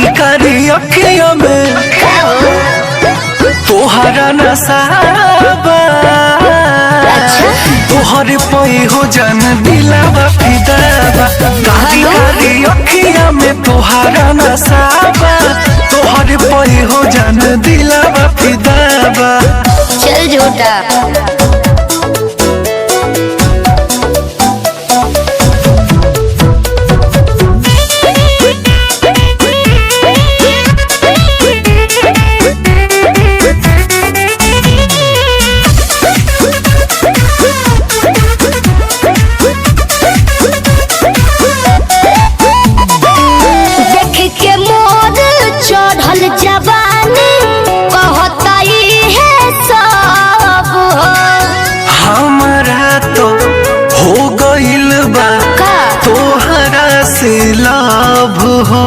कारी कारी अखियों में तोहरा नसाबा तोहर पई हो जान दिलावा फिदाबा कारी कारी अखियों में तोहरा नसाबा तोहर पई हो जान दिलावा फिदाबा। चल झूठा जवानी कहता है सब हमारा तो हो गइल बा तोहरा से लाभ हो।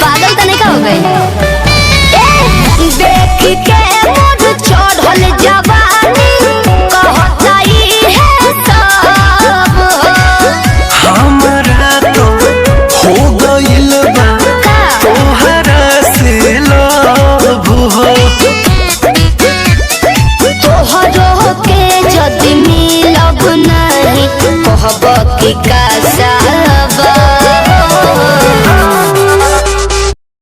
पागल तो नहीं हो गई देख के मोर चढ़ल जवानी कहता है सब हमारा तो हो गइल बा तोहरो के जद मिलब नहीं कहब कि का